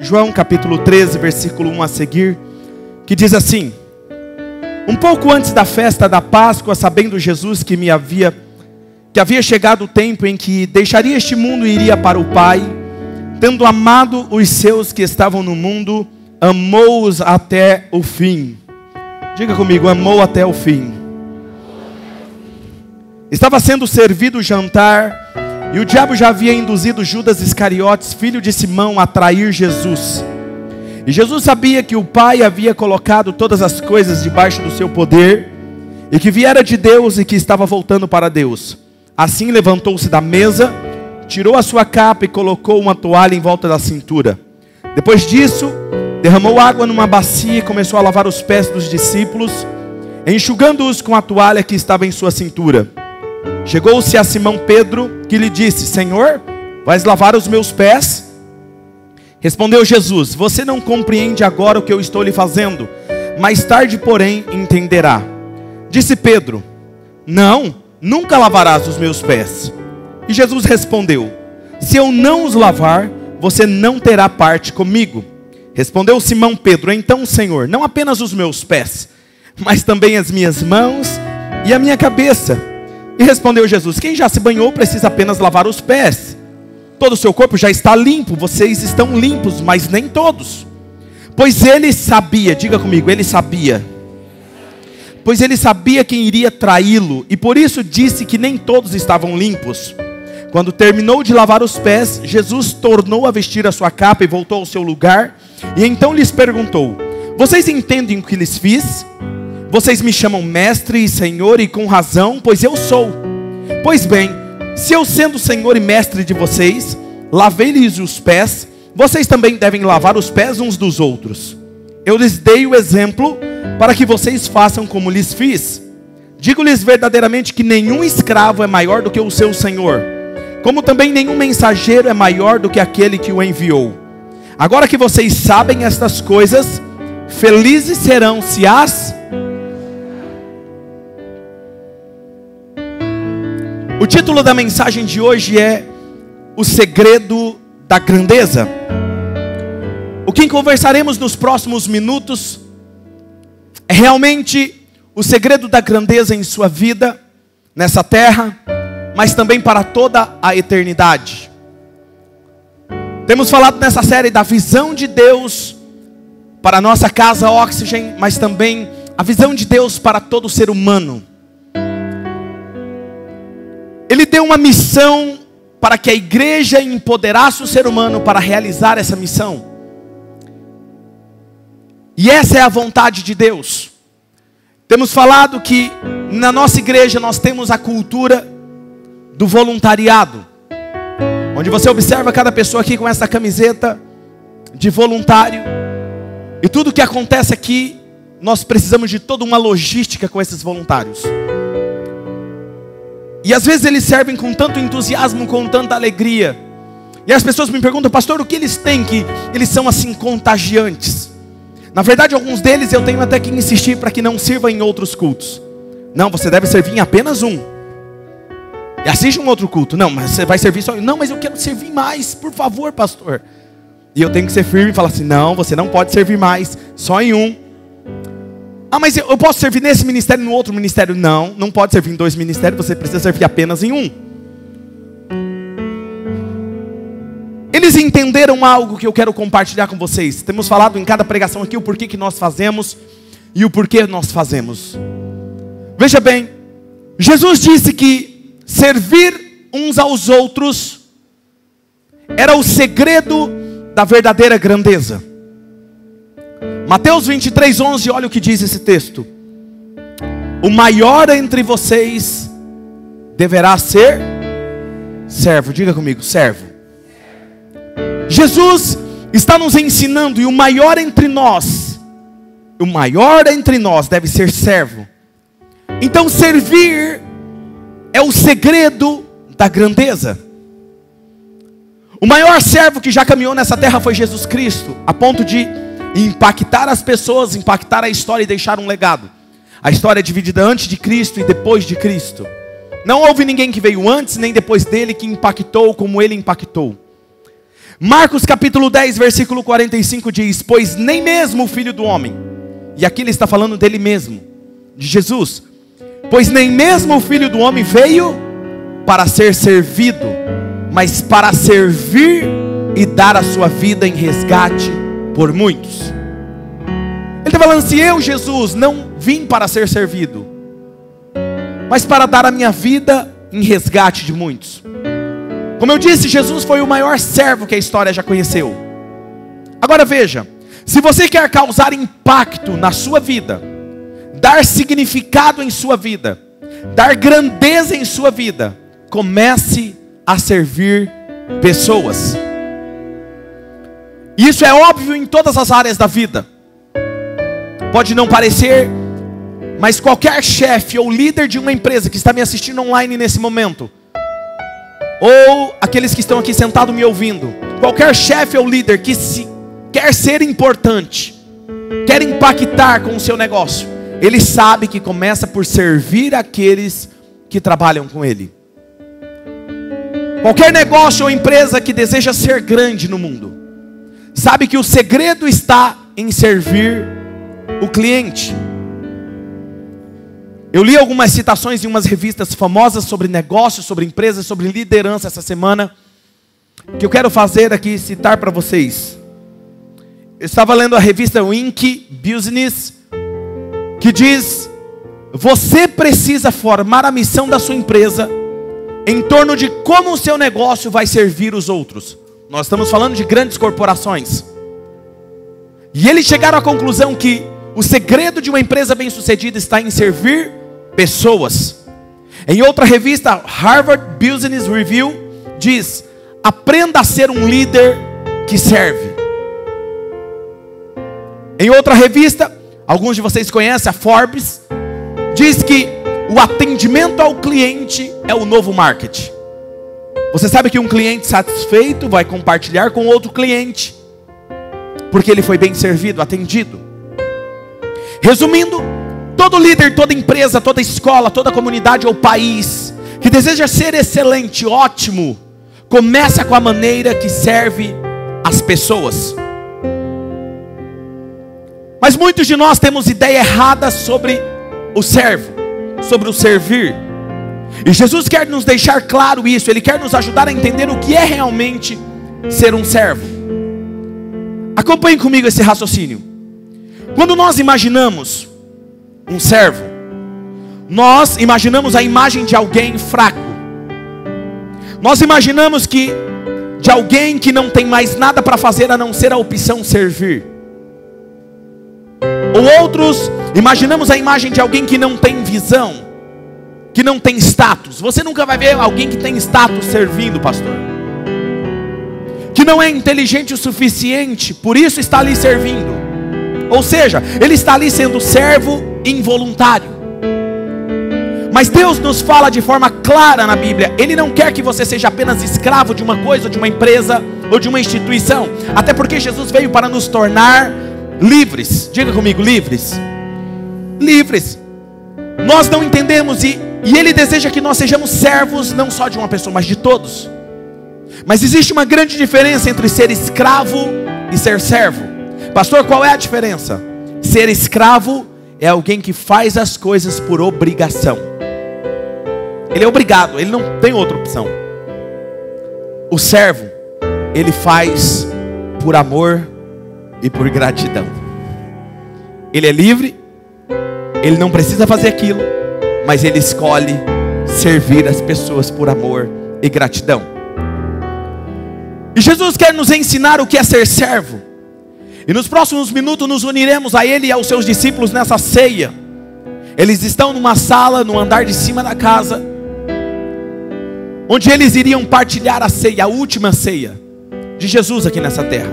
João capítulo 13, versículo 1 a seguir, que diz assim: um pouco antes da festa da Páscoa, sabendo Jesus que havia chegado o tempo em que deixaria este mundo e iria para o Pai, tendo amado os seus que estavam no mundo, amou-os até o fim. Diga comigo, amou até o fim. Estava sendo servido o jantar, e o diabo já havia induzido Judas Iscariotes, filho de Simão, a trair Jesus. E Jesus sabia que o Pai havia colocado todas as coisas debaixo do seu poder, e que viera de Deus e que estava voltando para Deus. Assim levantou-se da mesa, tirou a sua capa e colocou uma toalha em volta da cintura. Depois disso, derramou água numa bacia e começou a lavar os pés dos discípulos, enxugando-os com a toalha que estava em sua cintura. Chegou-se a Simão Pedro, que lhe disse: Senhor, vais lavar os meus pés? Respondeu Jesus: você não compreende agora o que eu estou lhe fazendo, mais tarde, porém, entenderá. Disse Pedro: não, nunca lavarás os meus pés. E Jesus respondeu: se eu não os lavar, você não terá parte comigo. Respondeu Simão Pedro: então, Senhor, não apenas os meus pés, mas também as minhas mãos e a minha cabeça. E respondeu Jesus: quem já se banhou precisa apenas lavar os pés. Todo o seu corpo já está limpo, vocês estão limpos, mas nem todos. Pois ele sabia, diga comigo, ele sabia. Pois ele sabia quem iria traí-lo, e por isso disse que nem todos estavam limpos. Quando terminou de lavar os pés, Jesus tornou a vestir a sua capa e voltou ao seu lugar. E então lhes perguntou: vocês entendem o que lhes fiz? Vocês me chamam mestre e senhor, e com razão, pois eu sou. Pois bem, se eu sendo senhor e mestre de vocês, lavei-lhes os pés, vocês também devem lavar os pés uns dos outros. Eu lhes dei o exemplo para que vocês façam como lhes fiz. Digo-lhes verdadeiramente que nenhum escravo é maior do que o seu senhor, como também nenhum mensageiro é maior do que aquele que o enviou. Agora que vocês sabem estas coisas, felizes serão se as... O título da mensagem de hoje é O Segredo da Grandeza. O que conversaremos nos próximos minutos é realmente o segredo da grandeza em sua vida, nessa terra, mas também para toda a eternidade. Temos falado nessa série da visão de Deus para a nossa casa Oxygen, mas também a visão de Deus para todo ser humano. Ele deu uma missão para que a igreja empoderasse o ser humano para realizar essa missão. E essa é a vontade de Deus. Temos falado que na nossa igreja nós temos a cultura do voluntariado, onde você observa cada pessoa aqui com essa camiseta de voluntário. E tudo que acontece aqui, nós precisamos de toda uma logística com esses voluntários. E às vezes eles servem com tanto entusiasmo, com tanta alegria. E as pessoas me perguntam: pastor, o que eles têm que eles são assim contagiantes? Na verdade, alguns deles eu tenho até que insistir para que não sirva em outros cultos. Não, você deve servir em apenas um. E assiste um outro culto. Não, mas você vai servir só... Não, mas eu quero servir mais, por favor, pastor. E eu tenho que ser firme e falar assim: não, você não pode servir mais, só em um. Ah, mas eu posso servir nesse ministério e no outro ministério? Não, não pode servir em dois ministérios, você precisa servir apenas em um. Eles entenderam algo que eu quero compartilhar com vocês. Temos falado em cada pregação aqui o porquê que nós fazemos e o porquê nós fazemos. Veja bem, Jesus disse que servir uns aos outros era o segredo da verdadeira grandeza. Mateus 23:11, olha o que diz esse texto: o maior entre vocês deverá ser servo. Diga comigo, servo. Jesus está nos ensinando, e o maior entre nós deve ser servo. Então servir é o segredo da grandeza. O maior servo que já caminhou nessa terra foi Jesus Cristo, a ponto de impactar as pessoas, impactar a história e deixar um legado. A história é dividida antes de Cristo e depois de Cristo. Não houve ninguém que veio antes nem depois dele que impactou como ele impactou. Marcos capítulo 10, versículo 45 diz: pois nem mesmo o Filho do Homem, e aqui ele está falando dele mesmo, de Jesus, pois nem mesmo o Filho do Homem veio para ser servido, mas para servir e dar a sua vida em resgate por muitos. Ele está falando assim: eu, Jesus, não vim para ser servido, mas para dar a minha vida em resgate de muitos. Como eu disse, Jesus foi o maior servo que a história já conheceu. Agora veja, se você quer causar impacto na sua vida, dar significado em sua vida, dar grandeza em sua vida, comece a servir pessoas. Isso é óbvio em todas as áreas da vida. Pode não parecer, mas qualquer chefe ou líder de uma empresa que está me assistindo online nesse momento, ou aqueles que estão aqui sentados me ouvindo, qualquer chefe ou líder que quer ser importante, quer impactar com o seu negócio, ele sabe que começa por servir aqueles que trabalham com ele. Qualquer negócio ou empresa que deseja ser grande no mundo, sabe que o segredo está em servir o cliente. Eu li algumas citações em umas revistas famosas sobre negócios, sobre empresas, sobre liderança essa semana, que eu quero fazer aqui, citar para vocês. Eu estava lendo a revista Wink Business, que diz: você precisa formar a missão da sua empresa em torno de como o seu negócio vai servir os outros. Nós estamos falando de grandes corporações. E eles chegaram à conclusão que o segredo de uma empresa bem-sucedida está em servir pessoas. Em outra revista, Harvard Business Review, diz: aprenda a ser um líder que serve. Em outra revista, alguns de vocês conhecem, a Forbes, diz que o atendimento ao cliente é o novo marketing. Você sabe que um cliente satisfeito vai compartilhar com outro cliente, porque ele foi bem servido, atendido. Resumindo, todo líder, toda empresa, toda escola, toda comunidade ou país que deseja ser excelente, ótimo, começa com a maneira que serve as pessoas. Mas muitos de nós temos ideia errada sobre o servo, sobre o servir. E Jesus quer nos deixar claro isso. Ele quer nos ajudar a entender o que é realmente ser um servo. Acompanhe comigo esse raciocínio. Quando nós imaginamos um servo, nós imaginamos a imagem de alguém fraco. Nós imaginamos de alguém que não tem mais nada para fazer a não ser a opção servir. Ou outros, imaginamos a imagem de alguém que não tem visão, que não tem status. Você nunca vai ver alguém que tem status servindo, pastor. Que não é inteligente o suficiente, por isso está ali servindo. Ou seja, ele está ali sendo servo involuntário. Mas Deus nos fala de forma clara na Bíblia: Ele não quer que você seja apenas escravo de uma coisa, de uma empresa ou de uma instituição. Até porque Jesus veio para nos tornar livres. Diga comigo, livres. Livres. Nós não entendemos e Ele deseja que nós sejamos servos não só de uma pessoa, mas de todos. Mas existe uma grande diferença entre ser escravo e ser servo. Pastor, qual é a diferença? Ser escravo é alguém que faz as coisas por obrigação. Ele é obrigado, ele não tem outra opção. O servo, ele faz por amor e por gratidão. Ele é livre, ele não precisa fazer aquilo, mas ele escolhe servir as pessoas por amor e gratidão. E Jesus quer nos ensinar o que é ser servo. E nos próximos minutos nos uniremos a Ele e aos seus discípulos nessa ceia. Eles estão numa sala, no andar de cima da casa, onde eles iriam partilhar a ceia, a última ceia de Jesus aqui nessa terra.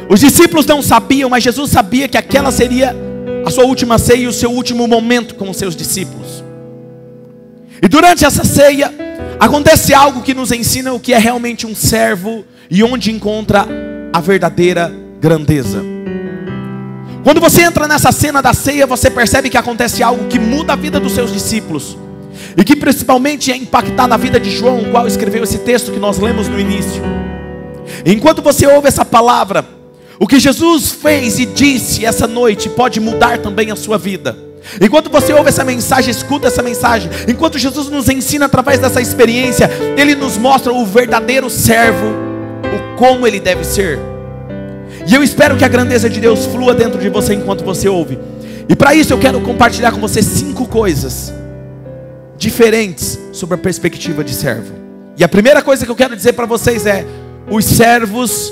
Os discípulos não sabiam, mas Jesus sabia que aquela seria a sua última ceia e o seu último momento com os seus discípulos. E durante essa ceia acontece algo que nos ensina o que é realmente um servo e onde encontra a verdadeira grandeza. Quando você entra nessa cena da ceia, você percebe que acontece algo que muda a vida dos seus discípulos e que principalmente é impactada a vida de João, o qual escreveu esse texto que nós lemos no início. Enquanto você ouve essa palavra, o que Jesus fez e disse essa noite pode mudar também a sua vida. Enquanto você ouve essa mensagem, escuta essa mensagem, enquanto Jesus nos ensina através dessa experiência, Ele nos mostra o verdadeiro servo, o como ele deve ser. E eu espero que a grandeza de Deus flua dentro de você enquanto você ouve. E para isso eu quero compartilhar com você 5 coisas diferentes sobre a perspectiva de servo. E a primeira coisa que eu quero dizer para vocês é: os servos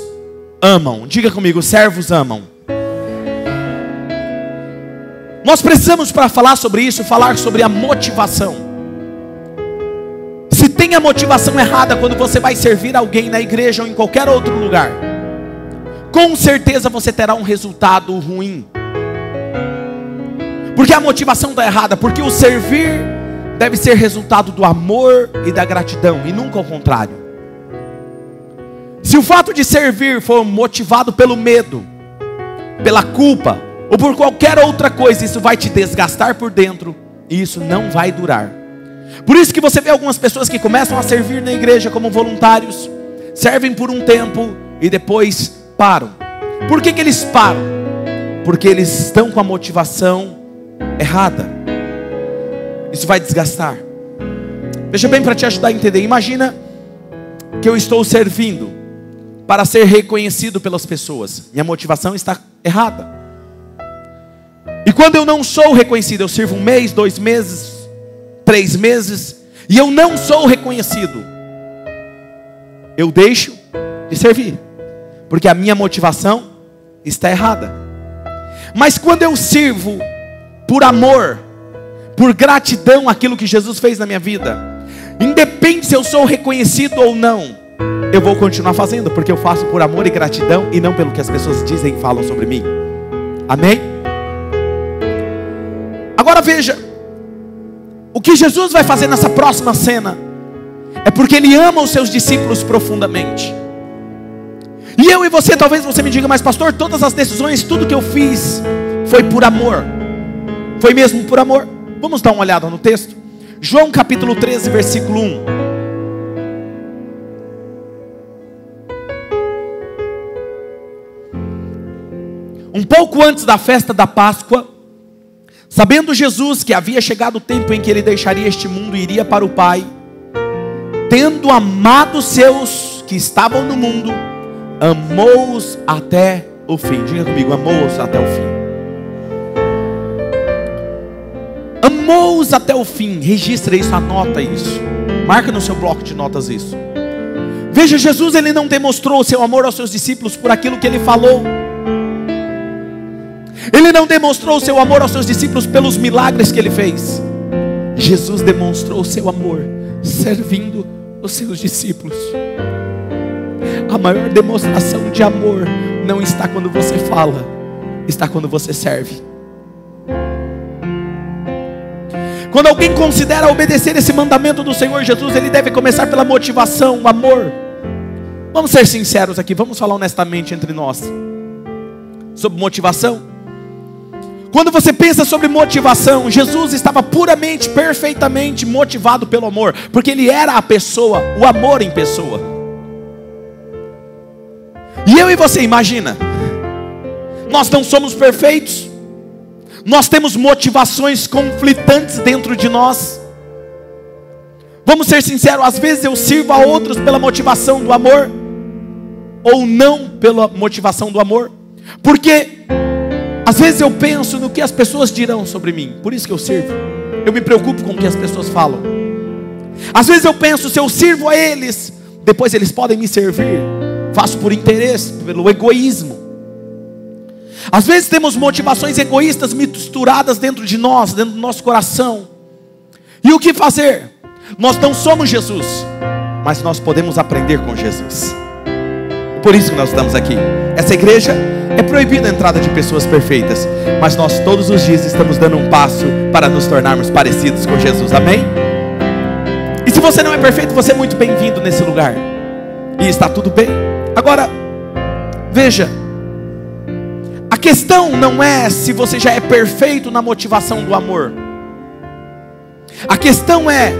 amam. Diga comigo, os servos amam. Nós precisamos, para falar sobre isso, falar sobre a motivação. Se tem a motivação errada quando você vai servir alguém na igreja ou em qualquer outro lugar, com certeza você terá um resultado ruim. Porque a motivação está errada. Porque o servir deve ser resultado do amor e da gratidão, e nunca ao contrário. Se o fato de servir for motivado pelo medo, pela culpa, ou por qualquer outra coisa, isso vai te desgastar por dentro, e isso não vai durar. Por isso que você vê algumas pessoas que começam a servir na igreja como voluntários, servem por um tempo e depois param. Por que eles param? Porque eles estão com a motivação errada. Isso vai desgastar. Veja bem, para te ajudar a entender, imagina que eu estou servindo para ser reconhecido pelas pessoas. Minha motivação está errada. E quando eu não sou reconhecido, eu sirvo 1 mês, 2 meses, 3 meses, e eu não sou reconhecido, eu deixo de servir, porque a minha motivação está errada. Mas quando eu sirvo por amor, por gratidão àquilo que Jesus fez na minha vida, independe se eu sou reconhecido ou não, eu vou continuar fazendo, porque eu faço por amor e gratidão, e não pelo que as pessoas dizem e falam sobre mim. Amém? Agora veja, o que Jesus vai fazer nessa próxima cena é porque Ele ama os seus discípulos profundamente. E eu e você, talvez você me diga: mas pastor, todas as decisões, tudo que eu fiz foi por amor. Foi mesmo por amor? Vamos dar uma olhada no texto. João capítulo 13, versículo 1. Um pouco antes da festa da Páscoa, sabendo Jesus que havia chegado o tempo em que Ele deixaria este mundo e iria para o Pai, tendo amado os seus que estavam no mundo, amou-os até o fim. Diga comigo, amou-os até o fim. Amou-os até o fim. Registra isso, anota isso, marca no seu bloco de notas isso. Veja, Jesus, Ele não demonstrou o seu amor aos seus discípulos por aquilo que Ele falou. Ele não demonstrou o seu amor aos seus discípulos pelos milagres que Ele fez. Jesus demonstrou o seu amor servindo os seus discípulos. A maior demonstração de amor não está quando você fala, está quando você serve. Quando alguém considera obedecer esse mandamento do Senhor Jesus, ele deve começar pela motivação, o amor. Vamos ser sinceros aqui, vamos falar honestamente entre nós sobre motivação. Quando você pensa sobre motivação, Jesus estava puramente, perfeitamente motivado pelo amor, porque Ele era a pessoa, o amor em pessoa. E eu e você, imagina, nós não somos perfeitos, nós temos motivações conflitantes dentro de nós. Vamos ser sinceros, às vezes eu sirvo a outros pela motivação do amor, ou não pela motivação do amor, porque às vezes eu penso no que as pessoas dirão sobre mim, por isso que eu sirvo. Eu me preocupo com o que as pessoas falam. Às vezes eu penso, se eu sirvo a eles, depois eles podem me servir. Faço por interesse, pelo egoísmo. Às vezes temos motivações egoístas misturadas dentro de nós, dentro do nosso coração. E o que fazer? Nós não somos Jesus, mas nós podemos aprender com Jesus. Por isso que nós estamos aqui. Essa igreja é proibida a entrada de pessoas perfeitas, mas nós todos os dias estamos dando um passo para nos tornarmos parecidos com Jesus, amém? E se você não é perfeito, você é muito bem-vindo nesse lugar, e está tudo bem. Agora, veja, a questão não é se você já é perfeito na motivação do amor. A questão é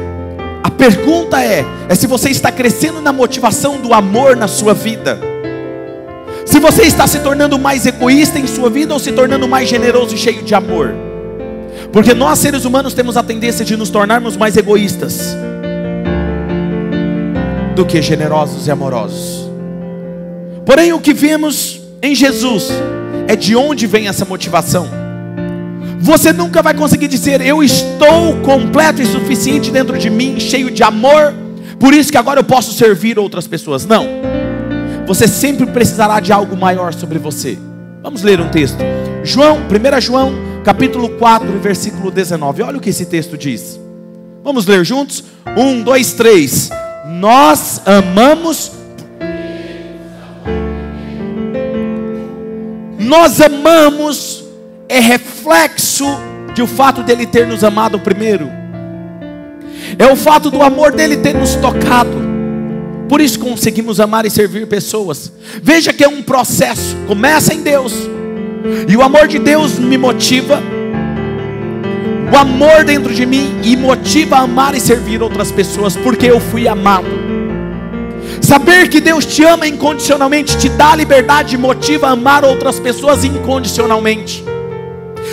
A pergunta é se você está crescendo na motivação do amor na sua vida. Se você está se tornando mais egoísta em sua vida ou se tornando mais generoso e cheio de amor. Porque nós seres humanos temos a tendência de nos tornarmos mais egoístas do que generosos e amorosos. Porém, o que vemos em Jesus é de onde vem essa motivação. Você nunca vai conseguir dizer: eu estou completo e suficiente dentro de mim, cheio de amor, por isso que agora eu posso servir outras pessoas. Não. Você sempre precisará de algo maior sobre você. Vamos ler um texto. 1 João, capítulo 4, versículo 19. Olha o que esse texto diz. Vamos ler juntos? 1, 2, 3. Nós amamos. Nós amamos é reflexo de o fato dele ter nos amado primeiro. É o fato do amor dele ter nos tocado. Por isso conseguimos amar e servir pessoas. Veja que é um processo. Começa em Deus. E o amor de Deus me motiva. O amor dentro de mim e motiva a amar e servir outras pessoas, porque eu fui amado. Saber que Deus te ama incondicionalmente te dá liberdade e motiva a amar outras pessoas incondicionalmente.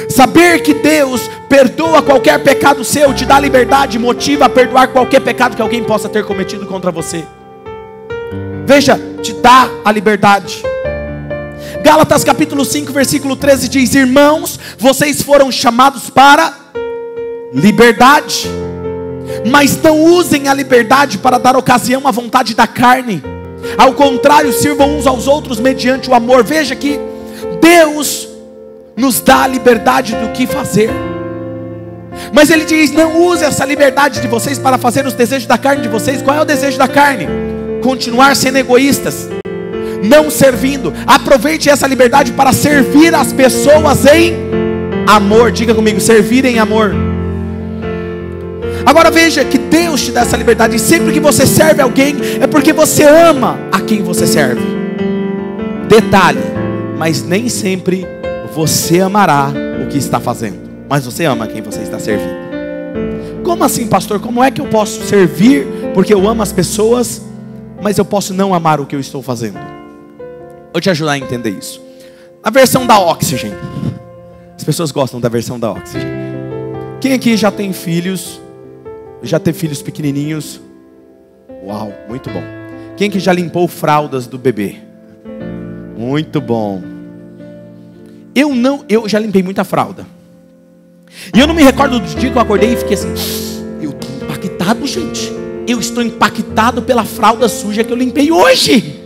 Saber que Deus perdoa qualquer pecado seu te dá liberdade e motiva a perdoar qualquer pecado que alguém possa ter cometido contra você. Veja, te dá a liberdade. Gálatas capítulo 5, versículo 13 diz: irmãos, vocês foram chamados para liberdade, mas não usem a liberdade para dar ocasião à vontade da carne. Ao contrário, sirvam uns aos outros mediante o amor. Veja que Deus nos dá a liberdade do que fazer, mas Ele diz: não use essa liberdade de vocês para fazer os desejos da carne de vocês. Qual é o desejo da carne? Continuar sendo egoístas, não servindo. Aproveite essa liberdade para servir as pessoas em amor. Diga comigo: servir em amor. Agora veja que Deus te dá essa liberdade. E sempre que você serve alguém, é porque você ama a quem você serve. Detalhe: mas nem sempre você amará o que está fazendo, mas você ama quem você está servindo. Como assim, pastor? Como é que eu posso servir porque eu amo as pessoas, mas eu posso não amar o que eu estou fazendo? Vou te ajudar a entender isso. A versão da Oxygen. As pessoas gostam da versão da Oxygen. Quem aqui já tem filhos? Já teve filhos pequenininhos? Uau, muito bom. Quem aqui já limpou fraldas do bebê? Muito bom. Eu já limpei muita fralda. E eu não me recordo do dia que eu acordei e fiquei assim: eu estou impactado, gente. Eu estou impactado pela fralda suja que eu limpei hoje.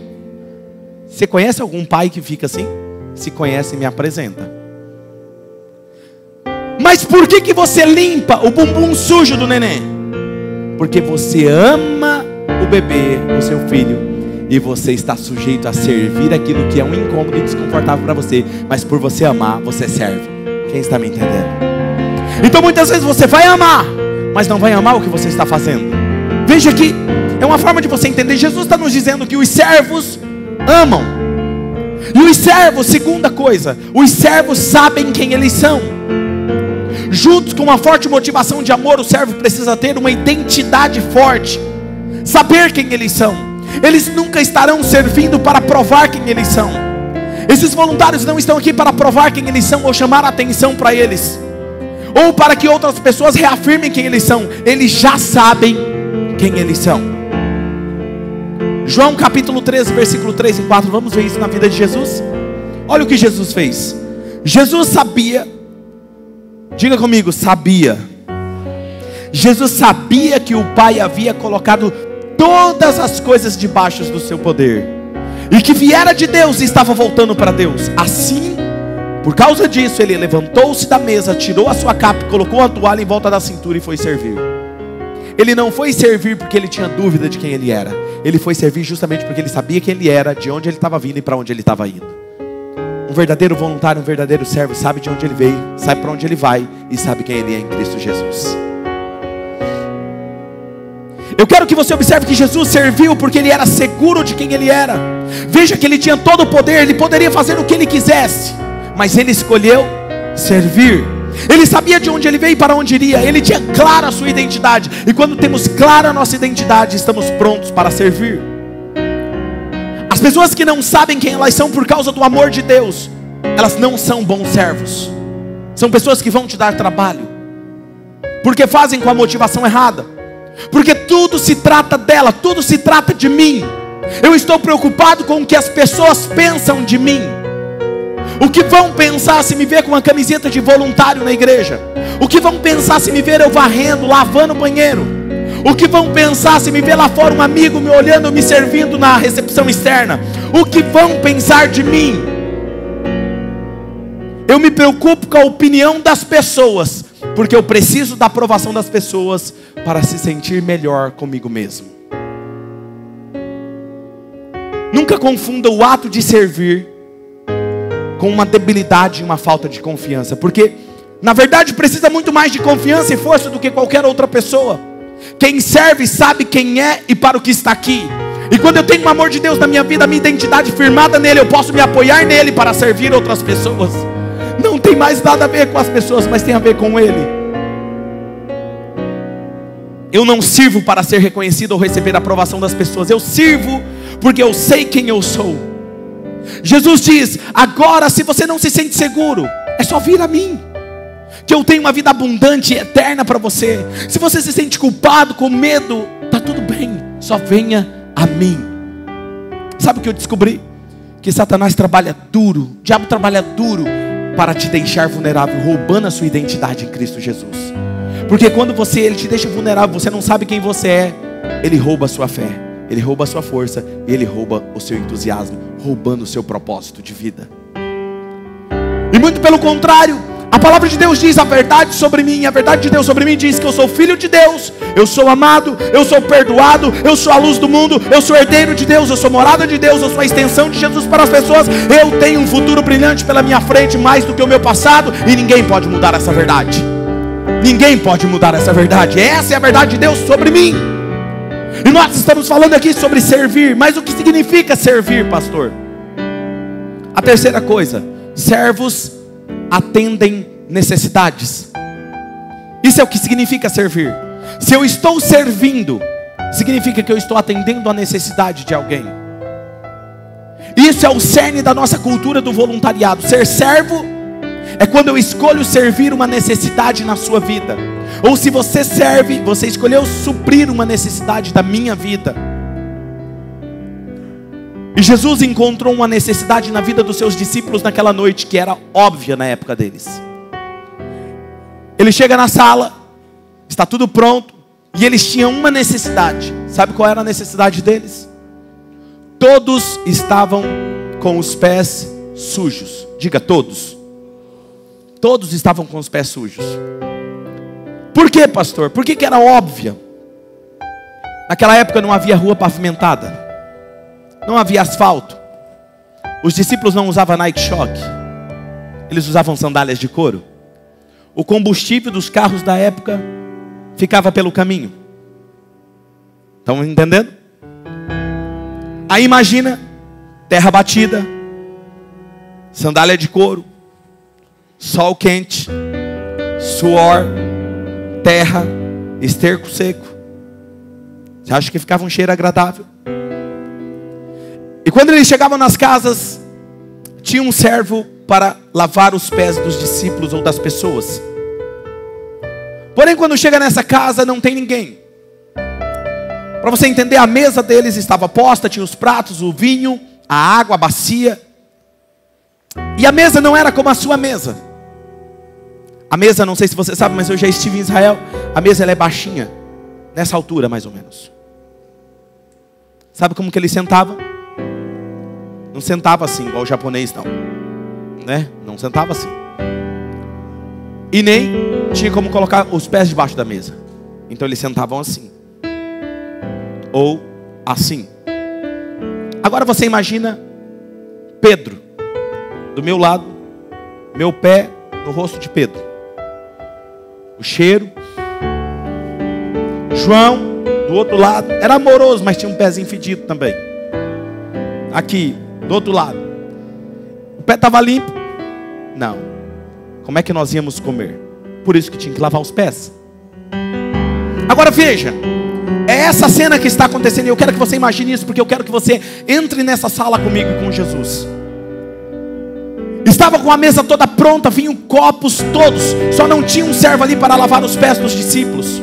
Você conhece algum pai que fica assim? Se conhece, me apresenta. Mas por que você limpa o bumbum sujo do neném? Porque você ama o bebê, o seu filho, e você está sujeito a servir aquilo que é um incômodo e desconfortável para você, mas por você amar, você serve. Quem está me entendendo? Então muitas vezes você vai amar, mas não vai amar o que você está fazendo. Veja que é uma forma de você entender. Jesus está nos dizendo que os servos amam. E os servos, segunda coisa, os servos sabem quem eles são. Juntos com uma forte motivação de amor, o servo precisa ter uma identidade forte, saber quem eles são. Eles nunca estarão servindo para provar quem eles são. Esses voluntários não estão aqui para provar quem eles são ou chamar a atenção para eles, ou para que outras pessoas reafirmem quem eles são. Eles já sabem quem eles são. João capítulo 13, versículo 3 e 4. Vamos ver isso na vida de Jesus. Olha o que Jesus fez. Jesus sabia. Diga comigo: sabia. Jesus sabia que o Pai havia colocado todas as coisas debaixo do seu poder, e que viera de Deus e estava voltando para Deus. Assim, por causa disso, ele levantou-se da mesa, tirou a sua capa, colocou a toalha em volta da cintura e foi servir. Ele não foi servir porque ele tinha dúvida de quem ele era. Ele foi servir justamente porque ele sabia quem ele era, de onde ele estava vindo e para onde ele estava indo. Um verdadeiro voluntário, um verdadeiro servo, sabe de onde ele veio, sabe para onde ele vai e sabe quem ele é em Cristo Jesus. Eu quero que você observe que Jesus serviu porque ele era seguro de quem ele era. Veja que ele tinha todo o poder, ele poderia fazer o que ele quisesse, mas ele escolheu servir. Ele sabia de onde ele veio e para onde iria. Ele tinha clara a sua identidade. E quando temos clara a nossa identidade, estamos prontos para servir. As pessoas que não sabem quem elas são por causa do amor de Deus, elas não são bons servos. São pessoas que vão te dar trabalho, porque fazem com a motivação errada, porque tudo se trata dela, tudo se trata de mim. Eu estou preocupado com o que as pessoas pensam de mim. O que vão pensar se me ver com uma camiseta de voluntário na igreja? O que vão pensar se me ver eu varrendo, lavando o banheiro? O que vão pensar se me ver lá fora um amigo me olhando, me servindo na recepção externa? O que vão pensar de mim? Eu me preocupo com a opinião das pessoas, porque eu preciso da aprovação das pessoas para se sentir melhor comigo mesmo. Nunca confunda o ato de servir com uma debilidade e uma falta de confiança, porque na verdade precisa muito mais de confiança e força do que qualquer outra pessoa. Quem serve sabe quem é e para o que está aqui. E quando eu tenho o amor de Deus na minha vida, a minha identidade firmada nele, eu posso me apoiar nele para servir outras pessoas. Não tem mais nada a ver com as pessoas, mas tem a ver com ele. Eu não sirvo para ser reconhecido ou receber a aprovação das pessoas. Eu sirvo porque eu sei quem eu sou. Jesus diz: agora, se você não se sente seguro, é só vir a mim, que eu tenho uma vida abundante e eterna para você. Se você se sente culpado, com medo, está tudo bem, só venha a mim. Sabe o que eu descobri? Que Satanás trabalha duro, o diabo trabalha duro para te deixar vulnerável, roubando a sua identidade em Cristo Jesus. Porque quando ele te deixa vulnerável, você não sabe quem você é, ele rouba a sua fé, ele rouba a sua força, ele rouba o seu entusiasmo, roubando o seu propósito de vida. E muito pelo contrário, a palavra de Deus diz a verdade sobre mim. A verdade de Deus sobre mim diz que eu sou filho de Deus, eu sou amado, eu sou perdoado, eu sou a luz do mundo, eu sou herdeiro de Deus, eu sou morada de Deus, eu sou a extensão de Jesus para as pessoas. Eu tenho um futuro brilhante pela minha frente, mais do que o meu passado, e ninguém pode mudar essa verdade. Ninguém pode mudar essa verdade. Essa é a verdade de Deus sobre mim. E nós estamos falando aqui sobre servir. Mas o que significa servir, pastor? A terceira coisa: servos atendem necessidades. Isso é o que significa servir. Se eu estou servindo, significa que eu estou atendendo a necessidade de alguém. Isso é o cerne da nossa cultura do voluntariado. Ser servo é quando eu escolho servir uma necessidade na sua vida. Ou se você serve, você escolheu suprir uma necessidade da minha vida. E Jesus encontrou uma necessidade na vida dos seus discípulos naquela noite, que era óbvia na época deles. Ele chega na sala, está tudo pronto, e eles tinham uma necessidade. Sabe qual era a necessidade deles? Todos estavam com os pés sujos. Diga todos. Todos estavam com os pés sujos. Por quê, pastor? Por que era óbvia? Naquela época não havia rua pavimentada, não havia asfalto. Os discípulos não usavam Nike Shock, eles usavam sandálias de couro. O combustível dos carros da época ficava pelo caminho. Estão entendendo? Aí imagina, terra batida, sandália de couro, sol quente, suor, terra, esterco seco. Você acha que ficava um cheiro agradável? E quando eles chegavam nas casas, tinha um servo para lavar os pés dos discípulos ou das pessoas. Porém, quando chega nessa casa, não tem ninguém. Para você entender, a mesa deles estava posta, tinha os pratos, o vinho, a água, a bacia. E a mesa não era como a sua mesa. A mesa, não sei se você sabe, mas eu já estive em Israel. A mesa ela é baixinha, nessa altura mais ou menos. Sabe como que ele sentava? Não sentava assim, igual o japonês não, né? Não sentava assim. E nem tinha como colocar os pés debaixo da mesa. Então eles sentavam assim, ou assim. Agora você imagina Pedro do meu lado, meu pé no rosto de Pedro, o cheiro. João do outro lado, era amoroso, mas tinha um pezinho fedido também. Aqui, do outro lado, o pé estava limpo? Não. Como é que nós íamos comer? Por isso que tinha que lavar os pés. Agora veja, é essa cena que está acontecendo, e eu quero que você imagine isso, porque eu quero que você entre nessa sala comigo e com Jesus. Estava com a mesa toda pronta, vinham copos todos, só não tinha um servo ali para lavar os pés dos discípulos.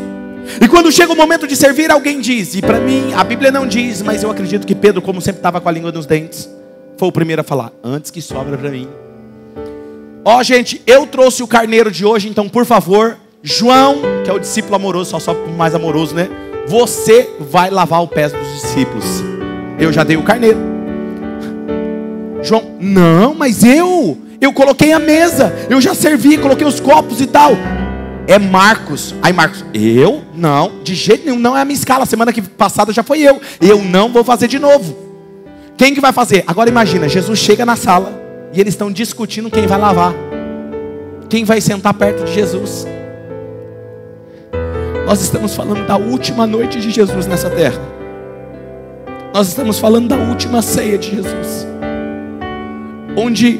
E quando chega o momento de servir, alguém diz, e para mim, a Bíblia não diz, mas eu acredito que Pedro, como sempre estava com a língua nos dentes, foi o primeiro a falar: antes que sobra para mim. Ó, gente, eu trouxe o carneiro de hoje, então por favor, João, que é o discípulo amoroso, só o mais amoroso, né? Você vai lavar o pé dos discípulos. Eu já dei o carneiro. João, não, mas eu coloquei a mesa, eu já servi, coloquei os copos e tal. É Marcos. Aí Marcos, eu? Não, de jeito nenhum, não é a minha escala. Semana que passada já foi eu não vou fazer de novo. Quem que vai fazer? Agora imagina, Jesus chega na sala e eles estão discutindo quem vai lavar, quem vai sentar perto de Jesus. Nós estamos falando da última noite de Jesus nessa terra. Nós estamos falando da última ceia de Jesus, onde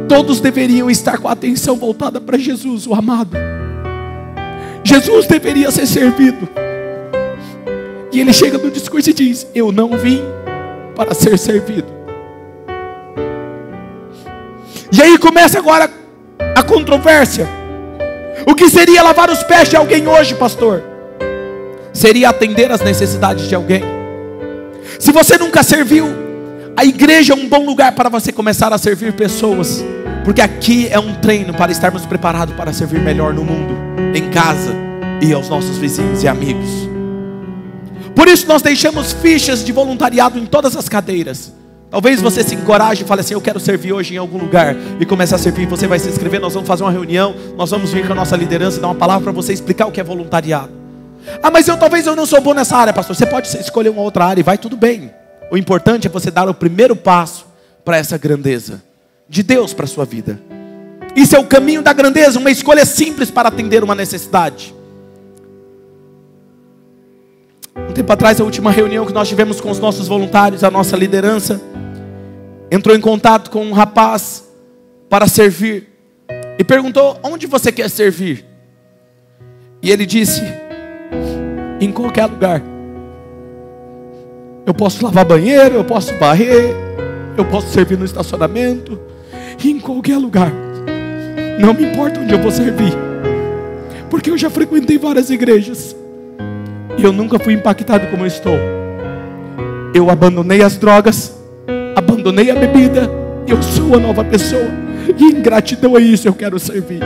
todos deveriam estar com a atenção voltada para Jesus, o amado. Jesus deveria ser servido. E ele chega no discurso e diz: eu não vim para ser servido. E aí começa agora a controvérsia. O que seria lavar os pés de alguém hoje, pastor? Seria atender às necessidades de alguém. Se você nunca serviu, a igreja é um bom lugar para você começar a servir pessoas, porque aqui é um treino para estarmos preparados para servir melhor no mundo, em casa e aos nossos vizinhos e amigos. Por isso nós deixamos fichas de voluntariado em todas as cadeiras. Talvez você se encoraje e fale assim: eu quero servir hoje em algum lugar, e comece a servir. Você vai se inscrever, nós vamos fazer uma reunião, nós vamos vir com a nossa liderança e dar uma palavra para você explicar o que é voluntariado. Ah, mas talvez eu não sou bom nessa área, pastor. Você pode escolher uma outra área e vai tudo bem. O importante é você dar o primeiro passo para essa grandeza de Deus para a sua vida. Isso é o caminho da grandeza, uma escolha simples para atender uma necessidade. Um tempo atrás, a última reunião que nós tivemos com os nossos voluntários, a nossa liderança entrou em contato com um rapaz para servir e perguntou: onde você quer servir? E ele disse: em qualquer lugar. Eu posso lavar banheiro, eu posso varrer, eu posso servir no estacionamento, em qualquer lugar. Não me importa onde eu vou servir, porque eu já frequentei várias igrejas e eu nunca fui impactado como eu estou. Eu abandonei as drogas, abandonei a bebida, eu sou a nova pessoa, e em gratidão a isso eu quero servir.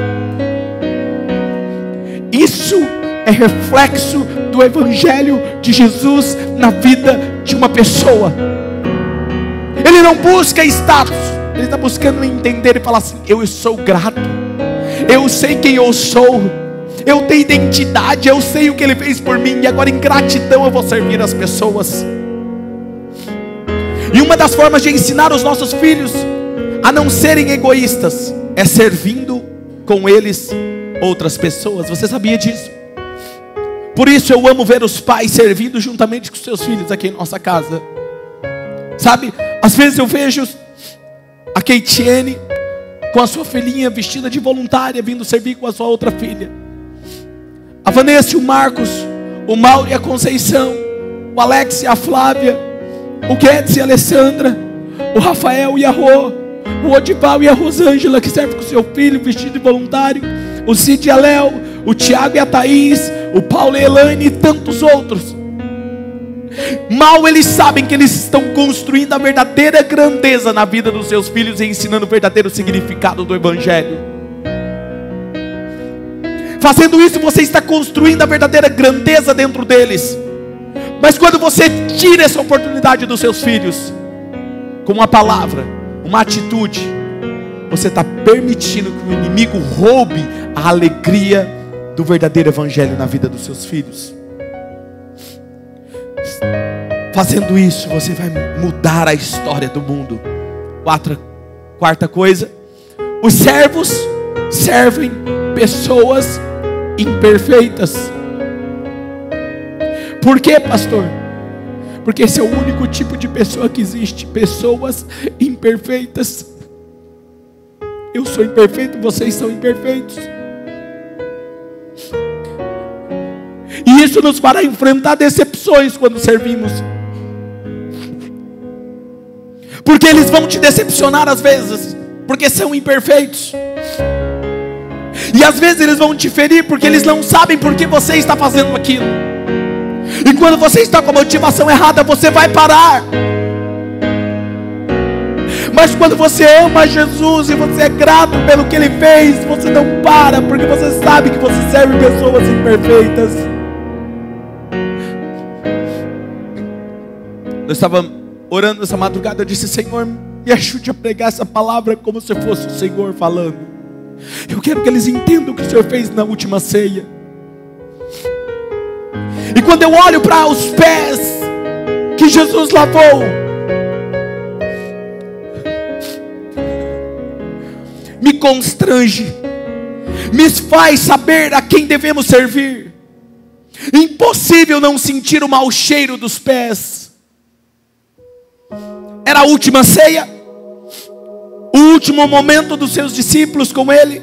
Isso é reflexo do Evangelho de Jesus na vida de uma pessoa. Ele não busca status, ele está buscando entender e falar assim: eu sou grato, eu sei quem eu sou, eu tenho identidade, eu sei o que Ele fez por mim, e agora em gratidão eu vou servir as pessoas. E uma das formas de ensinar os nossos filhos a não serem egoístas é servindo com eles outras pessoas. Você sabia disso? Por isso eu amo ver os pais servindo juntamente com seus filhos aqui em nossa casa. Sabe, às vezes eu vejo a Keitiene com a sua filhinha vestida de voluntária, vindo servir com a sua outra filha. A Vanessa e o Marcos, o Mauro e a Conceição, o Alex e a Flávia, o Guedes e a Alessandra, o Rafael e a Rô, o Odival e a Rosângela, que serve com seu filho vestido de voluntário, o Cid e a Léo, o Tiago e a Thaís, o Paulo e a Elaine e tantos outros. Mal eles sabem que eles estão construindo a verdadeira grandeza na vida dos seus filhos e ensinando o verdadeiro significado do Evangelho. Fazendo isso, você está construindo a verdadeira grandeza dentro deles. Mas quando você tira essa oportunidade dos seus filhos, com uma palavra, uma atitude, você está permitindo que o inimigo roube a alegria do verdadeiro Evangelho na vida dos seus filhos. Fazendo isso, você vai mudar a história do mundo. Quarta coisa: os servos servem pessoas imperfeitas. Por quê, pastor? Porque esse é o único tipo de pessoa que existe, pessoas imperfeitas. Eu sou imperfeito, vocês são imperfeitos. E isso nos fará enfrentar decepções quando servimos. Porque eles vão te decepcionar às vezes, porque são imperfeitos. E às vezes eles vão te ferir porque eles não sabem por que você está fazendo aquilo. E quando você está com a motivação errada, você vai parar. Mas quando você ama Jesus e você é grato pelo que Ele fez, você não para, porque você sabe que você serve pessoas imperfeitas. Eu estava orando essa madrugada, eu disse: Senhor, me ajude a pregar essa palavra como se fosse o Senhor falando. Eu quero que eles entendam o que o Senhor fez na última ceia. E quando eu olho para os pés que Jesus lavou, me constrange, me faz saber a quem devemos servir. Impossível não sentir o mau cheiro dos pés. Era a última ceia, o último momento dos seus discípulos com Ele.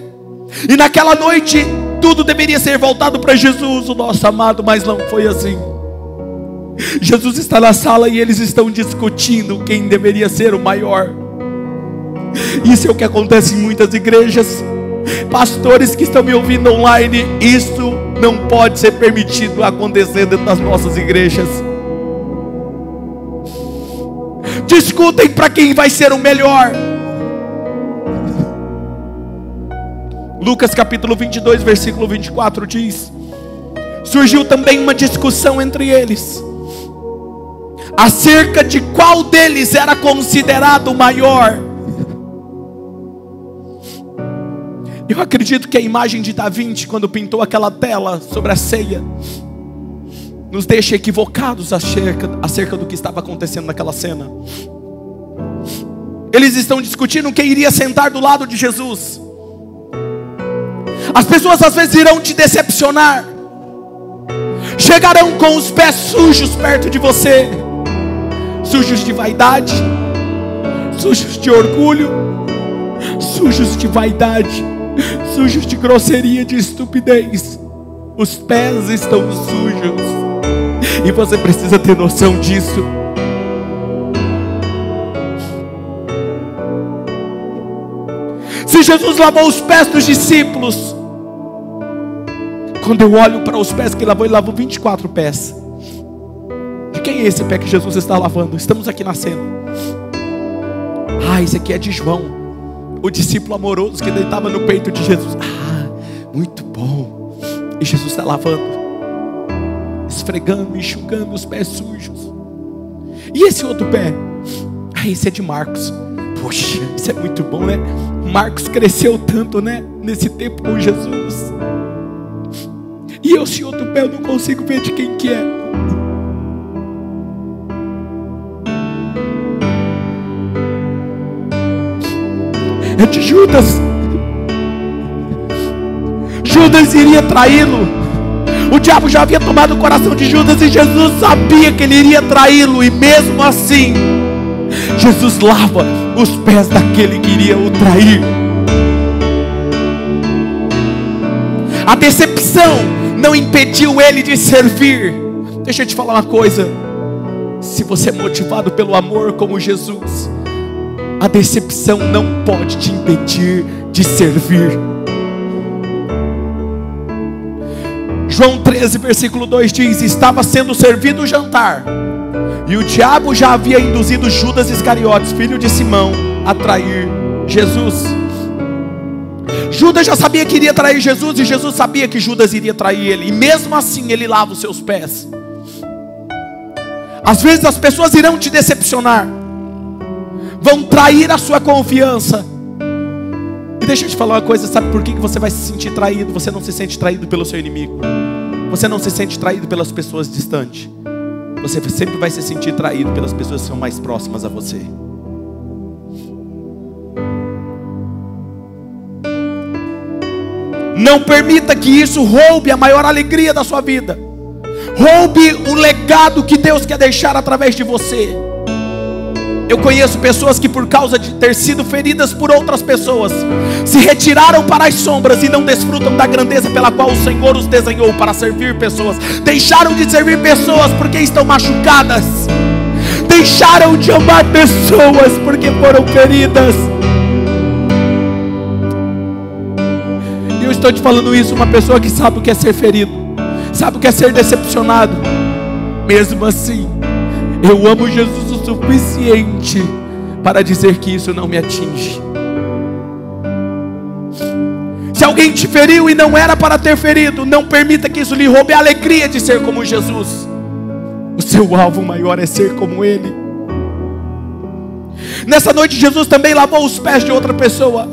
E naquela noite tudo deveria ser voltado para Jesus, o nosso amado, mas não foi assim. Jesus está na sala e eles estão discutindo quem deveria ser o maior. Isso é o que acontece em muitas igrejas. Pastores que estão me ouvindo online, isso não pode ser permitido acontecer dentro das nossas igrejas. Discutem para quem vai ser o melhor. Lucas capítulo 22, versículo 24 diz: surgiu também uma discussão entre eles acerca de qual deles era considerado o maior. Eu acredito que a imagem de Da Vinci, quando pintou aquela tela sobre a ceia, nos deixa equivocados acerca do que estava acontecendo naquela cena. Eles estão discutindo quem iria sentar do lado de Jesus. As pessoas às vezes irão te decepcionar, chegarão com os pés sujos perto de você, sujos de vaidade, sujos de orgulho, sujos de vaidade, sujos de grosseria, de estupidez. Os pés estão sujos, e você precisa ter noção disso. Se Jesus lavou os pés dos discípulos, quando eu olho para os pés que ele lavou 24 pés. De quem é esse pé que Jesus está lavando? Estamos aqui na cena. Esse aqui é de João, o discípulo amoroso que deitava no peito de Jesus. Muito bom. E Jesus está lavando, esfregando, enxugando os pés sujos. E esse outro pé? Esse é de Marcos. Poxa, isso é muito bom, né? Marcos cresceu tanto, né? Nesse tempo com Jesus. E esse outro pé eu não consigo ver de quem que é. É de Judas. Judas iria traí-lo. O diabo já havia tomado o coração de Judas e Jesus sabia que ele iria traí-lo. E mesmo assim, Jesus lava os pés daquele que iria o trair. A decepção não impediu ele de servir. Deixa eu te falar uma coisa: se você é motivado pelo amor como Jesus, a decepção não pode te impedir de servir. João 13, versículo 2 diz: estava sendo servido o jantar, e o diabo já havia induzido Judas Iscariotes, filho de Simão, a trair Jesus. Judas já sabia que iria trair Jesus, e Jesus sabia que Judas iria trair ele, e mesmo assim ele lava os seus pés. Às vezes as pessoas irão te decepcionar, vão trair a sua confiança. E deixa eu te falar uma coisa: sabe por que você vai se sentir traído? Você não se sente traído pelo seu inimigo, você não se sente traído pelas pessoas distantes, você sempre vai se sentir traído pelas pessoas que são mais próximas a você. Não permita que isso roube a maior alegria da sua vida, roube o legado que Deus quer deixar através de você. Eu conheço pessoas que, por causa de ter sido feridas por outras pessoas, se retiraram para as sombras e não desfrutam da grandeza pela qual o Senhor os desenhou para servir pessoas. Deixaram de servir pessoas porque estão machucadas. Deixaram de amar pessoas porque foram feridas. E eu estou te falando isso, uma pessoa que sabe o que é ser ferido, sabe o que é ser decepcionado. Mesmo assim, eu amo Jesus o suficiente para dizer que isso não me atinge. Se alguém te feriu e não era para ter ferido, não permita que isso lhe roube a alegria de ser como Jesus. O seu alvo maior é ser como Ele. Nessa noite Jesus também lavou os pés de outra pessoa.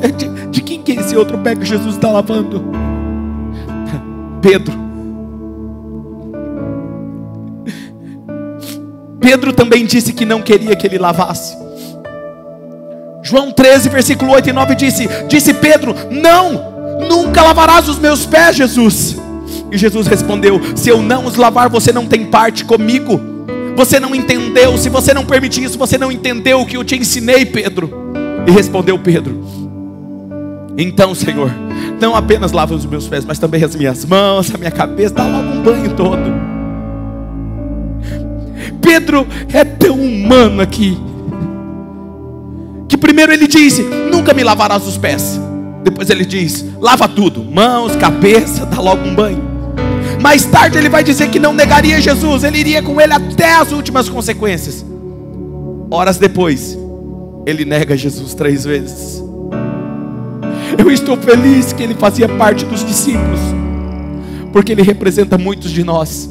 De quem que é esse outro pé que Jesus está lavando? Pedro. Pedro também disse que não queria que ele lavasse. João 13, versículo 8 e 9 disse Pedro: não, nunca lavarás os meus pés, Jesus. E Jesus respondeu: se eu não os lavar, você não tem parte comigo. Você não entendeu. Se você não permitir isso, você não entendeu o que eu te ensinei, Pedro. E respondeu Pedro: então, Senhor, não apenas lava os meus pés, mas também as minhas mãos, a minha cabeça. Dá logo um banho todo. Pedro é tão humano aqui, que primeiro ele diz: nunca me lavarás os pés. Depois ele diz: lava tudo, mãos, cabeça, dá logo um banho. Mais tarde ele vai dizer que não negaria Jesus, ele iria com ele até as últimas consequências. Horas depois, ele nega Jesus 3 vezes. Eu estou feliz que ele fazia parte dos discípulos, porque ele representa muitos de nós.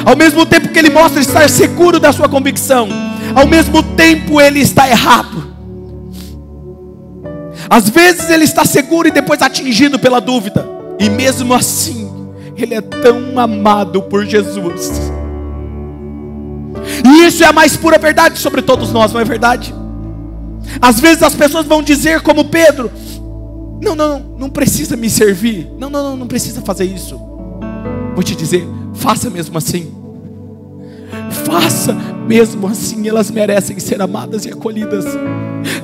Ao mesmo tempo que ele mostra estar seguro da sua convicção, ao mesmo tempo ele está errado. Às vezes ele está seguro e depois atingido pela dúvida. E mesmo assim, ele é tão amado por Jesus. E isso é a mais pura verdade sobre todos nós, não é verdade? Às vezes as pessoas vão dizer como Pedro: não precisa me servir. Não precisa fazer isso. Vou te dizer, faça mesmo assim. Faça mesmo assim. Elas merecem ser amadas e acolhidas.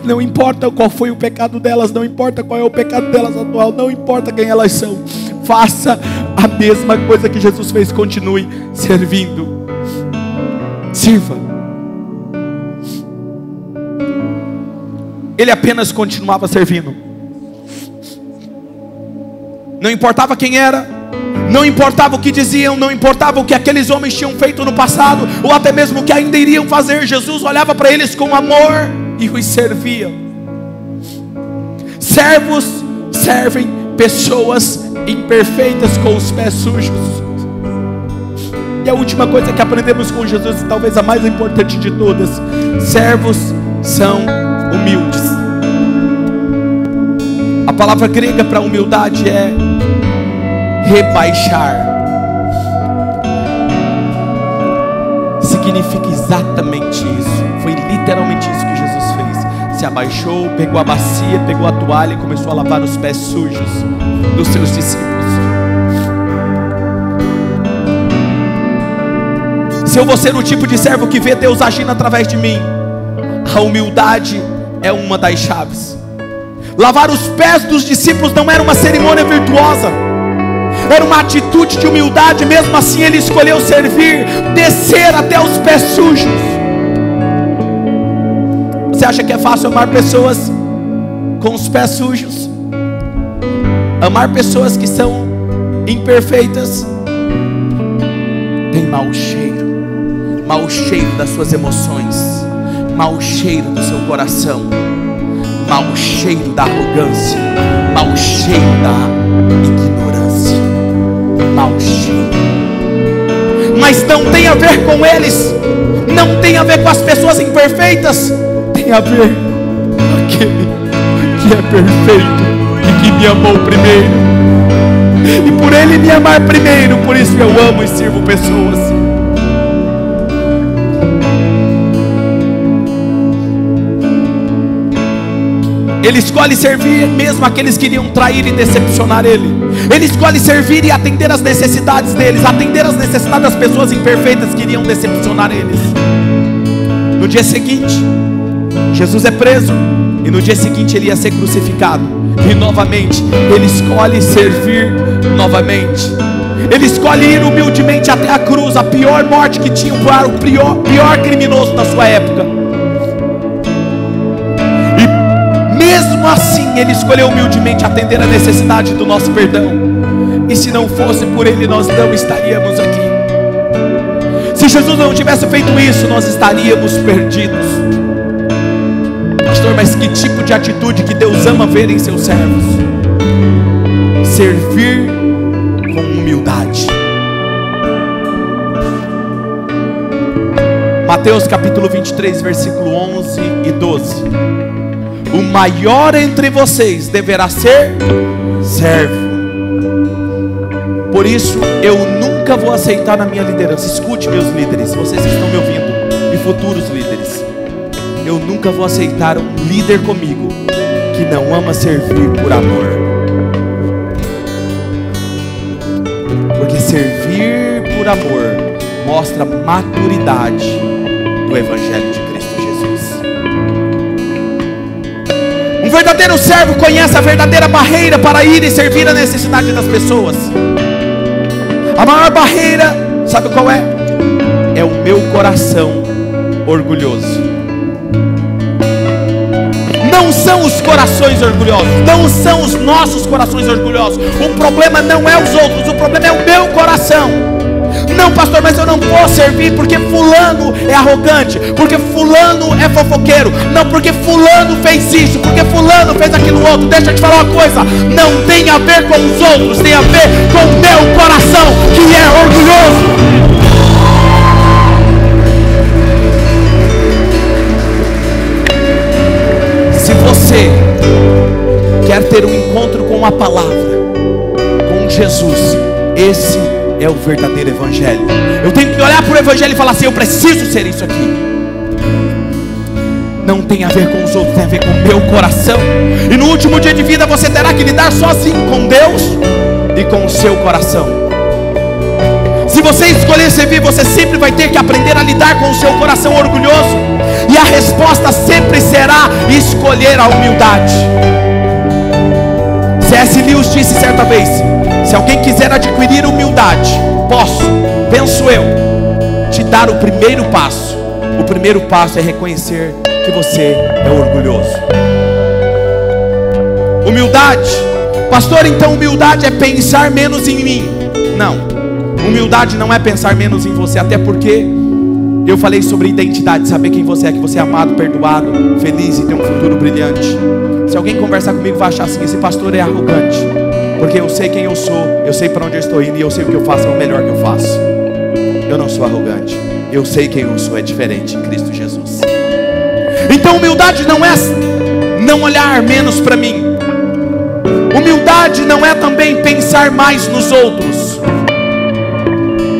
Não importa qual foi o pecado delas, não importa qual é o pecado delas atual, não importa quem elas são. Faça a mesma coisa que Jesus fez. Continue servindo. Sirva. Ele apenas continuava servindo. Não importava quem era, não importava o que diziam, não importava o que aqueles homens tinham feito no passado, ou até mesmo o que ainda iriam fazer. Jesus olhava para eles com amor e os servia. Servos servem pessoas imperfeitas com os pés sujos. E a última coisa que aprendemos com Jesus, e talvez a mais importante de todas: servos são humildes. A palavra grega para humildade é rebaixar. Significa exatamente isso. Foi literalmente isso que Jesus fez. Se abaixou, pegou a bacia, pegou a toalha e começou a lavar os pés sujos dos seus discípulos. Se eu vou ser o tipo de servo que vê Deus agindo através de mim, a humildade é uma das chaves. Lavar os pés dos discípulos não era uma cerimônia virtuosa, era uma atitude de humildade. Mesmo assim ele escolheu servir, descer até os pés sujos. Você acha que é fácil amar pessoas com os pés sujos? Amar pessoas que são imperfeitas tem mau cheiro das suas emoções, mau cheiro do seu coração, mau cheiro da arrogância, mau cheiro da ignorância, mau cheiro. Mas não tem a ver com eles, não tem a ver com as pessoas imperfeitas, tem a ver com aquele que é perfeito e que me amou primeiro. E por ele me amar primeiro, por isso eu amo e sirvo pessoas. Ele escolhe servir mesmo aqueles que iriam trair e decepcionar ele. Ele escolhe servir e atender as necessidades deles, atender as necessidades das pessoas imperfeitas que iriam decepcionar eles. No dia seguinte, Jesus é preso, e no dia seguinte ele ia ser crucificado. E novamente ele escolhe servir novamente. Ele escolhe ir humildemente até a cruz, a pior morte que tinha para o pior criminoso da sua época. E mesmo assim ele escolheu humildemente atender a necessidade do nosso perdão. E se não fosse por ele, nós não estaríamos aqui. Se Jesus não tivesse feito isso, nós estaríamos perdidos. Pastor, mas que tipo de atitude que Deus ama ver em seus servos? Servir com humildade. Mateus capítulo 23, versículo 11 e 12. O maior entre vocês deverá ser servo. Por isso eu nunca vou aceitar na minha liderança. Escute, meus líderes, vocês que estão me ouvindo, e futuros líderes, eu nunca vou aceitar um líder comigo que não ama servir por amor. Porque servir por amor mostra a maturidade do Evangelho de Cristo Jesus. Um verdadeiro servo conhece a verdadeira barreira para ir e servir a necessidade das pessoas. A maior barreira, sabe qual é? É o meu coração orgulhoso. Não são os corações orgulhosos, não são os nossos corações orgulhosos. O problema não é os outros, o problema é o meu coração. Não, pastor, mas eu não posso servir porque fulano é arrogante, porque fulano é fofoqueiro, não, porque fulano fez isso, porque fulano fez aquilo outro. Deixa eu te falar uma coisa, não tem a ver com os outros, tem a ver com o meu coração, que é orgulhoso. Se você quer ter um encontro com a palavra, com Jesus, esse é o verdadeiro evangelho. Eu tenho que olhar para o evangelho e falar assim: eu preciso ser isso aqui. Não tem a ver com os outros, tem a ver com o meu coração. E no último dia de vida você terá que lidar sozinho com Deus e com o seu coração. Se você escolher servir, você sempre vai ter que aprender a lidar com o seu coração orgulhoso. E a resposta sempre será escolher a humildade. C.S. Lewis disse certa vez: se alguém quiser adquirir humildade, posso, penso eu, te dar o primeiro passo. O primeiro passo é reconhecer que você é orgulhoso. Humildade, pastor, então humildade é pensar menos em mim. Não, humildade não é pensar menos em você, até porque eu falei sobre identidade, saber quem você é, que você é amado, perdoado, feliz e tem um futuro brilhante. Se alguém conversar comigo vai achar assim: esse pastor é arrogante, porque eu sei quem eu sou, eu sei para onde eu estou indo e eu sei o que eu faço é o melhor que eu faço. Eu não sou arrogante, eu sei quem eu sou, é diferente em Cristo Jesus. Então humildade não é não olhar menos para mim. Humildade não é também pensar mais nos outros.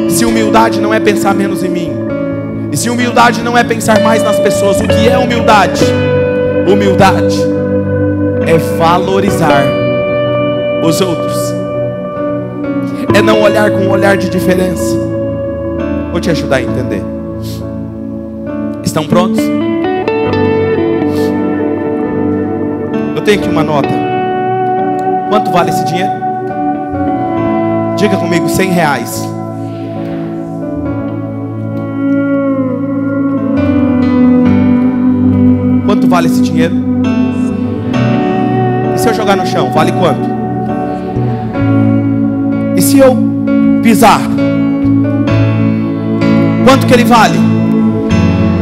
Se humildade não é pensar menos em mim, e se humildade não é pensar mais nas pessoas, o que é humildade? Humildade é valorizar os outros, é não olhar com um olhar de diferença. Vou te ajudar a entender. Estão prontos? Eu tenho aqui uma nota. Quanto vale esse dinheiro? Diga comigo: R$100. Quanto vale esse dinheiro? E se eu jogar no chão, vale quanto? E se eu pisar, quanto que ele vale?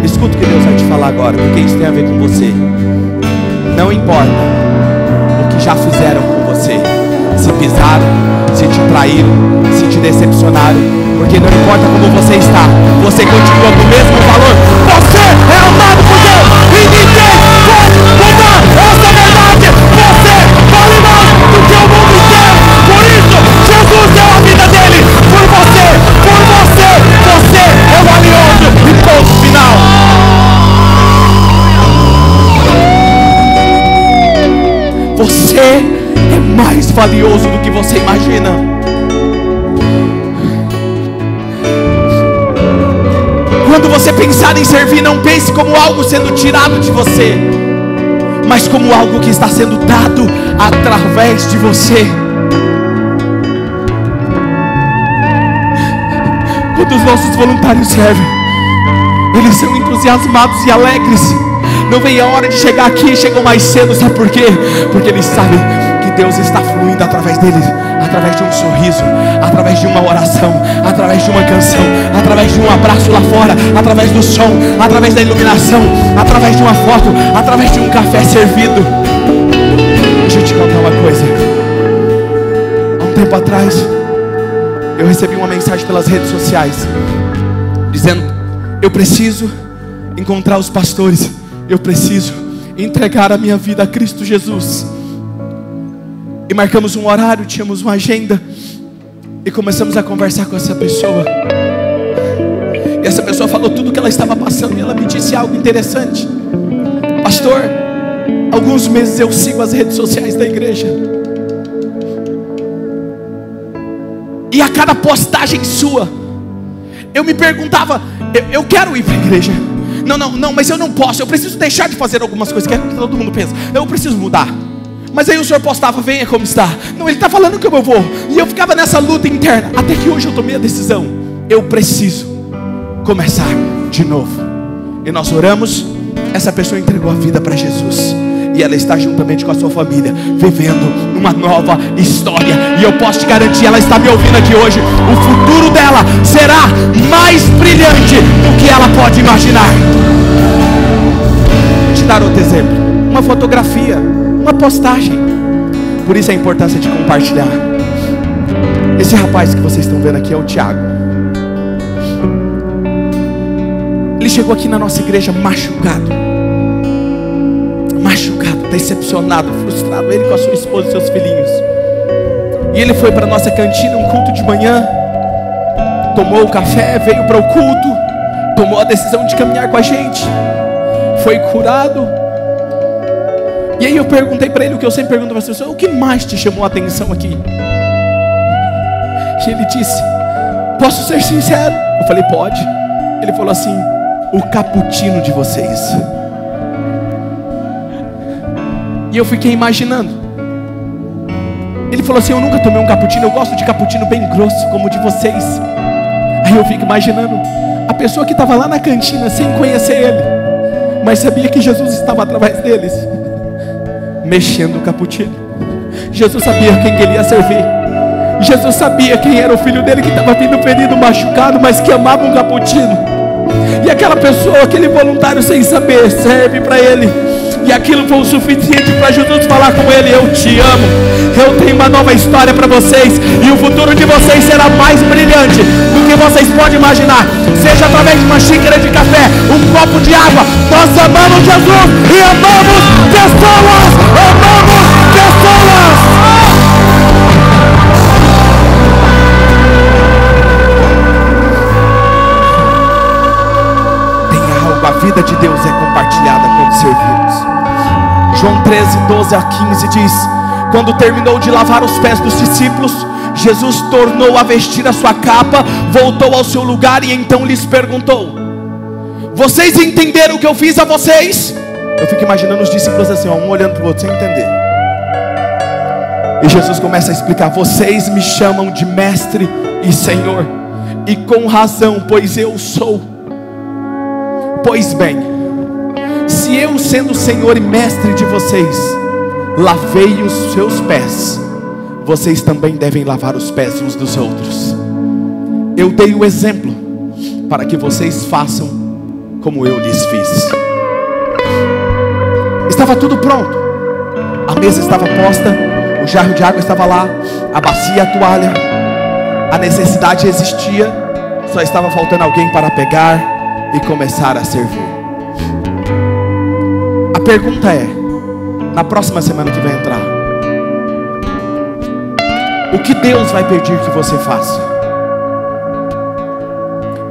Escuta o que Deus vai te falar agora, porque isso tem a ver com você. Não importa o que já fizeram com você, se pisaram, se te traíram, se te decepcionaram, porque não importa como você está, você continua com o mesmo valor. Você é amado por Deus e ninguém pode mudar essa verdade. Você vale mais do que o mundo inteiro. Por isso Jesus deu a vida dele por você, você é valioso. E ponto final. Você é mais valioso do que você imagina. Quando você pensar em servir, não pense como algo sendo tirado de você, mas como algo que está sendo dado através de você. Quando os nossos voluntários servem, eles são entusiasmados e alegres. Não vem a hora de chegar aqui, chegam mais cedo, sabe por quê? Porque eles sabem que Deus está fluindo através deles, através de um sorriso, através de uma oração, através de uma canção, através de um abraço lá fora, através do som, através da iluminação, através de uma foto, através de um café servido. Deixa eu te contar uma coisa. Há um tempo atrás, eu recebi uma mensagem pelas redes sociais dizendo: eu preciso encontrar os pastores, eu preciso entregar a minha vida a Cristo Jesus. E marcamos um horário, tínhamos uma agenda, e começamos a conversar com essa pessoa. E essa pessoa falou tudo o que ela estava passando, e ela me disse algo interessante: pastor, alguns meses eu sigo as redes sociais da igreja, e a cada postagem sua, eu me perguntava, eu quero ir para a igreja. Não, mas eu não posso, eu preciso deixar de fazer algumas coisas, que é o que todo mundo pensa, eu preciso mudar. Mas aí o senhor postava: venha como está. Não, ele está falando que eu vou. E eu ficava nessa luta interna, até que hoje eu tomei a decisão: eu preciso começar de novo. E nós oramos, essa pessoa entregou a vida para Jesus, e ela está juntamente com a sua família, vivendo uma nova história. E eu posso te garantir, ela está me ouvindo aqui hoje, o futuro dela será mais brilhante do que ela pode imaginar. Vou te dar outro exemplo: uma fotografia, uma postagem. Por isso a importância de compartilhar. Esse rapaz que vocês estão vendo aqui é o Tiago. Ele chegou aqui na nossa igreja machucado, decepcionado, frustrado, ele com a sua esposa e seus filhinhos. E ele foi para a nossa cantina, um culto de manhã, tomou o café, veio para o culto, tomou a decisão de caminhar com a gente, foi curado. E aí eu perguntei para ele o que eu sempre pergunto para as pessoas: o que mais te chamou a atenção aqui? E ele disse: posso ser sincero? Eu falei: pode. Ele falou assim: o cappuccino de vocês. E eu fiquei imaginando. Ele falou assim: eu nunca tomei um cappuccino, eu gosto de cappuccino bem grosso, como o de vocês. Aí eu fico imaginando a pessoa que estava lá na cantina sem conhecer ele, mas sabia que Jesus estava através deles, mexendo o cappuccino. Jesus sabia quem ele ia servir. Jesus sabia quem era o filho dele, que estava vindo ferido, machucado, mas que amava um cappuccino. E aquela pessoa, aquele voluntário sem saber, serve para ele. E aquilo foi o suficiente para Jesus falar com ele: eu te amo, eu tenho uma nova história para vocês, e o futuro de vocês será mais brilhante do que vocês podem imaginar. Seja através de uma xícara de café, um copo de água. Nós amamos Jesus e amamos pessoas. Amamos pessoas. Tem algo, a vida de Deus é compartilhada quando servimos. João 13, 12 a 15 diz: quando terminou de lavar os pés dos discípulos, Jesus tornou a vestir a sua capa, voltou ao seu lugar e então lhes perguntou: vocês entenderam o que eu fiz a vocês? Eu fico imaginando os discípulos assim, um olhando para o outro sem entender. E Jesus começa a explicar: vocês me chamam de mestre e Senhor, e com razão, pois eu sou. Pois bem, se eu, sendo Senhor e mestre de vocês, lavei os seus pés, vocês também devem lavar os pés uns dos outros. Eu dei o exemplo para que vocês façam como eu lhes fiz. Estava tudo pronto, a mesa estava posta, o jarro de água estava lá, a bacia, a toalha. A necessidade existia, só estava faltando alguém para pegar e começar a servir. A pergunta é: na próxima semana que vai entrar, o que Deus vai pedir que você faça?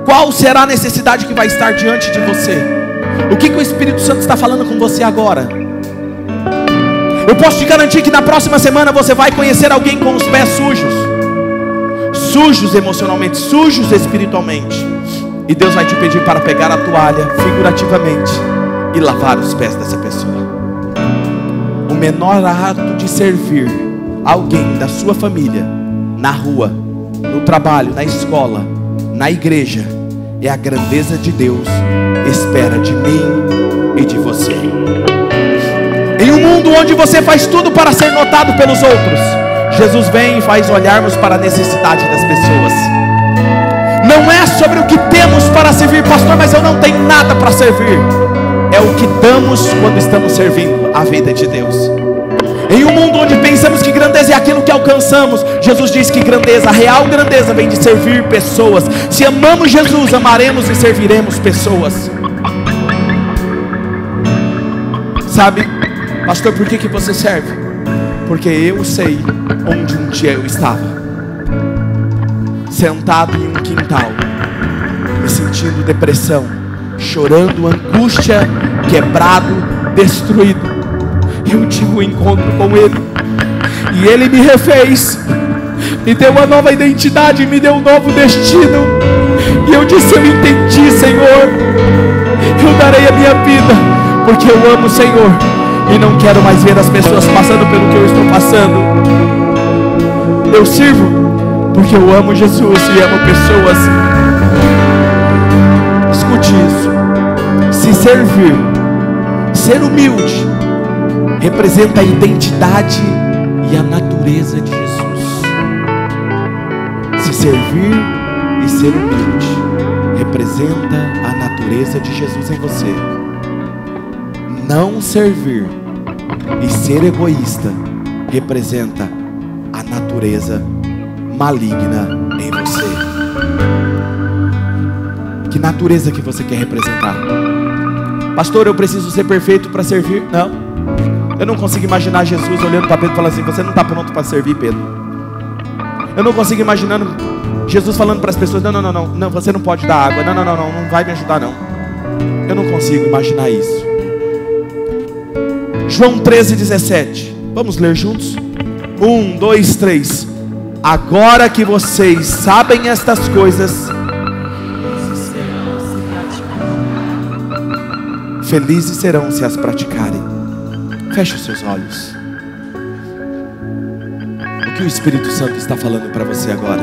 Qual será a necessidade que vai estar diante de você? O que o Espírito Santo está falando com você agora? Eu posso te garantir que na próxima semana você vai conhecer alguém com os pés sujos, sujos emocionalmente, sujos espiritualmente. E Deus vai te pedir para pegar a toalha, figurativamente, e lavar os pés dessa pessoa. O menor ato de servir alguém da sua família, na rua, no trabalho, na escola, na igreja, é a grandeza de Deus espera de mim e de você. Em um mundo onde você faz tudo para ser notado pelos outros, Jesus vem e faz olharmos para a necessidade das pessoas. Não é sobre o que temos para servir, pastor, mas eu não tenho nada para servir. É o que damos quando estamos servindo a vida de Deus. Em um mundo onde pensamos que grandeza é aquilo que alcançamos, Jesus diz que grandeza, a real grandeza, vem de servir pessoas. Se amamos Jesus, amaremos e serviremos pessoas. Sabe, pastor, por que você serve? Porque eu sei onde um dia eu estava, sentado em um quintal, me sentindo depressão, chorando, angústia, quebrado, destruído. Eu tive um encontro com Ele, e Ele me refez, me deu uma nova identidade, me deu um novo destino. E eu disse: eu entendi, Senhor, eu darei a minha vida, porque eu amo o Senhor, e não quero mais ver as pessoas passando pelo que eu estou passando. Eu sirvo porque eu amo Jesus e amo pessoas. Escute isso: se servir, ser humilde, representa a identidade e a natureza de Jesus. Se servir e ser humilde representa a natureza de Jesus em você. Não servir e ser egoísta representa a natureza maligna em você. Que natureza que você quer representar? Pastor, eu preciso ser perfeito para servir? Não. Eu não consigo imaginar Jesus olhando para Pedro e falando assim: você não está pronto para servir, Pedro. Eu não consigo imaginar Jesus falando para as pessoas: não, você não pode dar água, não vai me ajudar não. Eu não consigo imaginar isso. João 13:17, vamos ler juntos? 1, 2, 3. Agora que vocês sabem estas coisas, felizes serão se as praticarem. Feche os seus olhos. O que o Espírito Santo está falando para você agora?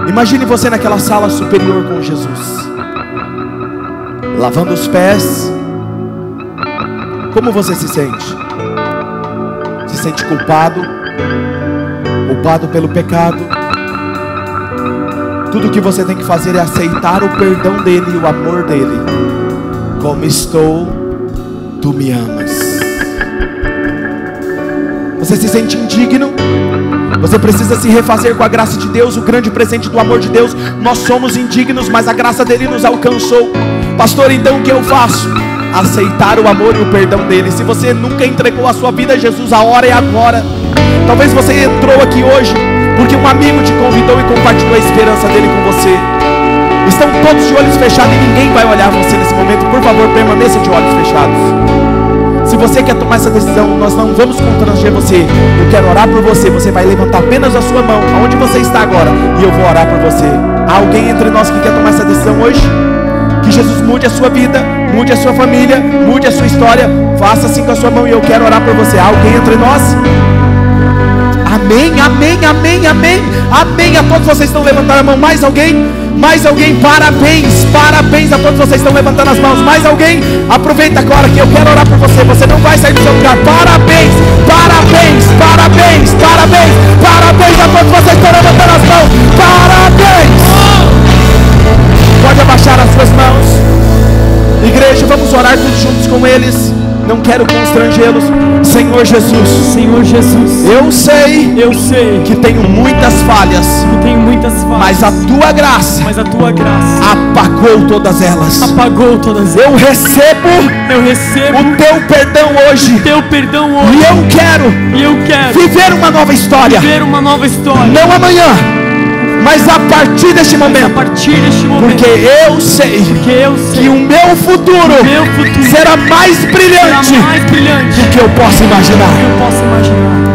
Imagine você naquela sala superior com Jesus, lavando os pés. Como você se sente? Se sente culpado? Culpado pelo pecado? Tudo que você tem que fazer é aceitar o perdão dele e o amor dele. Como estou, tu me amas. Você se sente indigno? Você precisa se refazer com a graça de Deus, o grande presente do amor de Deus. Nós somos indignos, mas a graça dele nos alcançou. Pastor, então o que eu faço? Aceitar o amor e o perdão dele. Se você nunca entregou a sua vida a Jesus, a hora é agora. Talvez você entrou aqui hoje porque um amigo te convidou e compartilhou a esperança dele com você. Estão todos de olhos fechados e ninguém vai olhar você nesse momento. Por favor, permaneça de olhos fechados. Se você quer tomar essa decisão, nós não vamos constranger você. Eu quero orar por você. Você vai levantar apenas a sua mão aonde você está agora, e eu vou orar por você. Há alguém entre nós que quer tomar essa decisão hoje? Que Jesus mude a sua vida, mude a sua família, mude a sua história. Faça assim com a sua mão e eu quero orar por você. Há alguém entre nós? Amém, amém, amém, amém, amém. A todos vocês estão levantando a mão. Mais alguém? Mais alguém? Parabéns, parabéns a todos vocês estão levantando as mãos. Mais alguém? Aproveita agora que eu quero orar por você. Você não vai sair do seu lugar. Parabéns, parabéns, parabéns, parabéns, parabéns a todos vocês que estão levantando as mãos. Parabéns. Pode abaixar as suas mãos. Igreja, vamos orar todos juntos com eles. Não quero constrangê-los. Senhor Jesus, Senhor Jesus, eu sei que tenho muitas falhas, mas a tua graça apagou todas elas. Eu recebo o teu perdão hoje. E eu quero viver uma nova história. Não amanhã, Mas a partir deste momento, porque eu sei que o meu futuro será mais brilhante do que eu posso imaginar.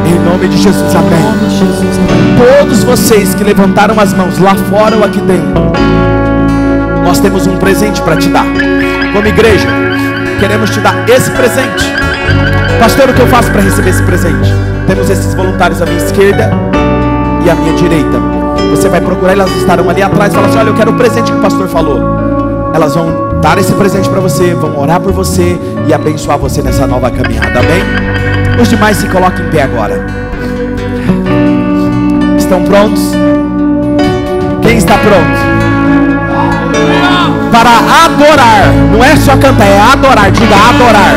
Em nome de Jesus, amém. Todos vocês que levantaram as mãos lá fora ou aqui dentro, nós temos um presente para te dar. Como igreja, queremos te dar esse presente. Pastor, o que eu faço para receber esse presente? Temos esses voluntários à minha esquerda e à minha direita. Você vai procurar, elas estarão ali atrás e falar assim: olha, eu quero o presente que o pastor falou. Elas vão dar esse presente para você, vão orar por você e abençoar você nessa nova caminhada, amém? Os demais se coloquem em pé agora. Estão prontos? Quem está pronto? Para adorar, não é só cantar, é adorar. Diga adorar.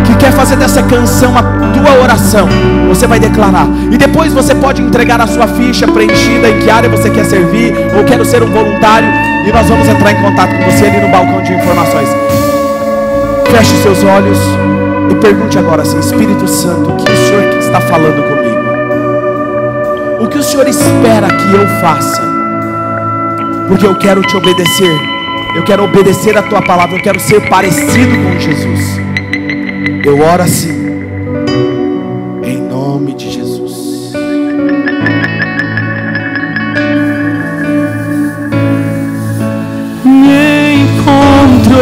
Que quer fazer dessa canção a tua oração, você vai declarar. E depois você pode entregar a sua ficha preenchida em que área você quer servir, ou quero ser um voluntário, e nós vamos entrar em contato com você ali no balcão de informações. Feche seus olhos e pergunte agora assim: Espírito Santo, o que o Senhor está falando comigo? O que o Senhor espera que eu faça? Porque eu quero te obedecer. Eu quero obedecer a tua palavra. Eu quero ser parecido com Jesus. Eu oro assim, em nome de Jesus. Me encontro